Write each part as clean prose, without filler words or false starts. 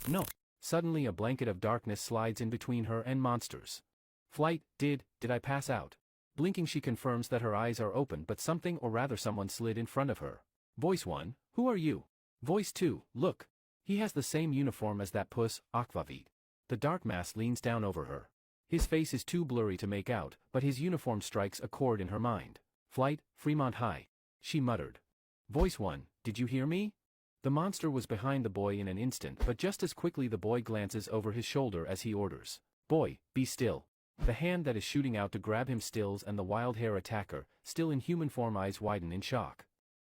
No. Suddenly a blanket of darkness slides in between her and monsters. Flight, did I pass out? Blinking she confirms that her eyes are open but something or rather someone slid in front of her. Voice 1, who are you? Voice 2, look. He has the same uniform as that puss, Aquavit. The dark mass leans down over her. His face is too blurry to make out, but his uniform strikes a chord in her mind. Flight, Fremont High. She muttered. Voice 1, did you hear me? The monster was behind the boy in an instant, but just as quickly the boy glances over his shoulder as he orders. Boy, be still. The hand that is shooting out to grab him stills and the wild hair attacker, still in human form, eyes widen in shock.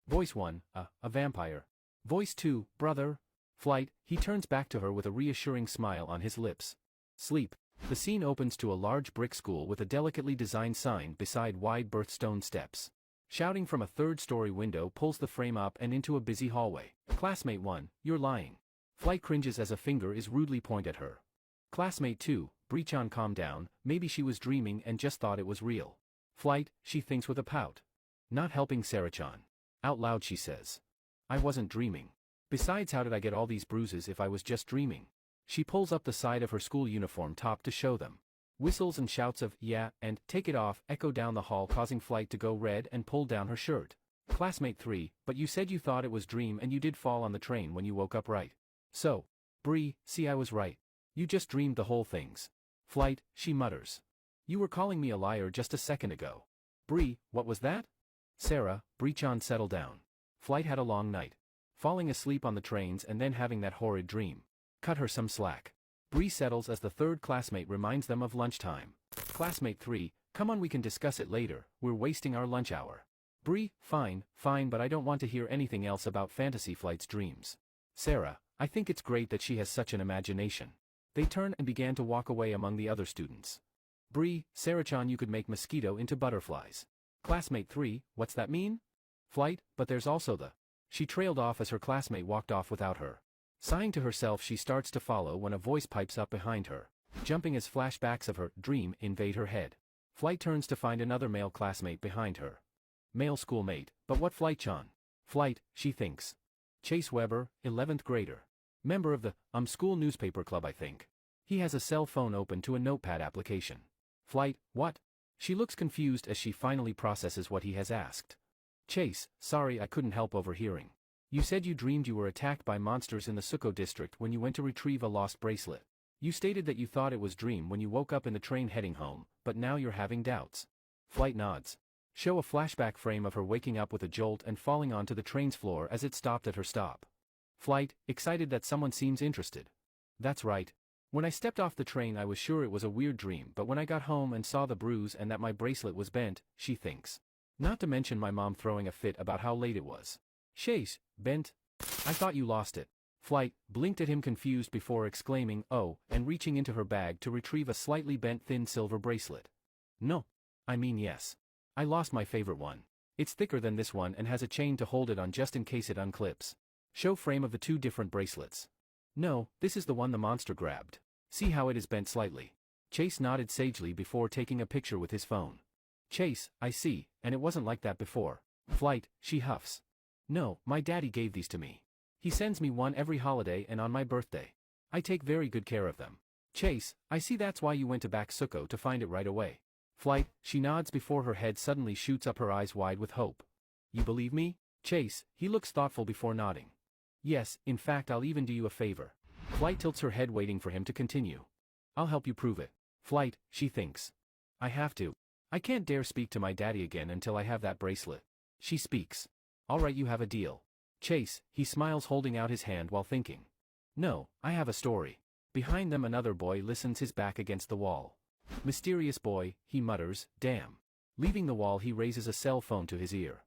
Voice 1, a vampire. Voice 2, brother. Flight, he turns back to her with a reassuring smile on his lips. Sleep. The scene opens to a large brick school with a delicately designed sign beside wide birthstone steps. Shouting from a third-story window pulls the frame up and into a busy hallway. Classmate 1, you're lying. Flight cringes as a finger is rudely pointed at her. Classmate 2, Bree-chan, calm down, maybe she was dreaming and just thought it was real. Flight, she thinks with a pout. Not helping Sarah-chan. Out loud she says. I wasn't dreaming. Besides, how did I get all these bruises if I was just dreaming? She pulls up the side of her school uniform top to show them. Whistles and shouts of, yeah, and, take it off, echo down the hall, causing Flight to go red and pull down her shirt. Classmate 3, but you said you thought it was dream and you did fall on the train when you woke up, right? So. Bree, see, I was right. You just dreamed the whole things. Flight, she mutters. You were calling me a liar just a second ago. Bree, what was that? Sarah, Bree-chan, settle down. Flight had a long night. Falling asleep on the trains and then having that horrid dream. Cut her some slack. Bree settles as the third classmate reminds them of lunchtime. Classmate 3, come on, we can discuss it later, we're wasting our lunch hour. Bree, fine, but I don't want to hear anything else about Fantasy Flight's dreams. Sarah, I think it's great that she has such an imagination. They turn and began to walk away among the other students. Bree, Sarah-chan, you could make mosquito into butterflies. Classmate 3, what's that mean? Flight, but there's also the... She trailed off as her classmate walked off without her. Sighing to herself, she starts to follow when a voice pipes up behind her, jumping as flashbacks of her dream invade her head. Flight turns to find another male classmate behind her. Male schoolmate, but what Flight-chan? Flight, she thinks. Chase Weber, 11th grader. Member of the, school newspaper club, I think. He has a cell phone open to a notepad application. Flight, what? She looks confused as she finally processes what he has asked. Chase, sorry I couldn't help overhearing. You said you dreamed you were attacked by monsters in the Suko district when you went to retrieve a lost bracelet. You stated that you thought it was dream when you woke up in the train heading home, but now you're having doubts. Flight nods. Show a flashback frame of her waking up with a jolt and falling onto the train's floor as it stopped at her stop. Flight, excited that someone seems interested. That's right. When I stepped off the train I was sure it was a weird dream, but when I got home and saw the bruise and that my bracelet was bent, she thinks. Not to mention my mom throwing a fit about how late it was. Chase, bent? I thought you lost it. Flight blinked at him confused before exclaiming, oh, and reaching into her bag to retrieve a slightly bent thin silver bracelet. No. I mean yes. I lost my favorite one. It's thicker than this one and has a chain to hold it on just in case it unclips. Show frame of the two different bracelets. No, this is the one the monster grabbed. See how it is bent slightly. Chase nodded sagely before taking a picture with his phone. Chase, I see, and it wasn't like that before. Flight, she huffs. No, my daddy gave these to me. He sends me one every holiday and on my birthday. I take very good care of them. Chase, I see, that's why you went to back Suko to find it right away. Flight, she nods before her head suddenly shoots up, her eyes wide with hope. You believe me? Chase, he looks thoughtful before nodding. Yes, in fact I'll even do you a favor. Flight tilts her head waiting for him to continue. I'll help you prove it. Flight, she thinks. I have to. I can't dare speak to my daddy again until I have that bracelet. She speaks. All right, you have a deal. Chase, he smiles holding out his hand while thinking. No, I have a story. Behind them another boy listens, his back against the wall. Mysterious boy, he mutters, damn. Leaving the wall he raises a cell phone to his ear.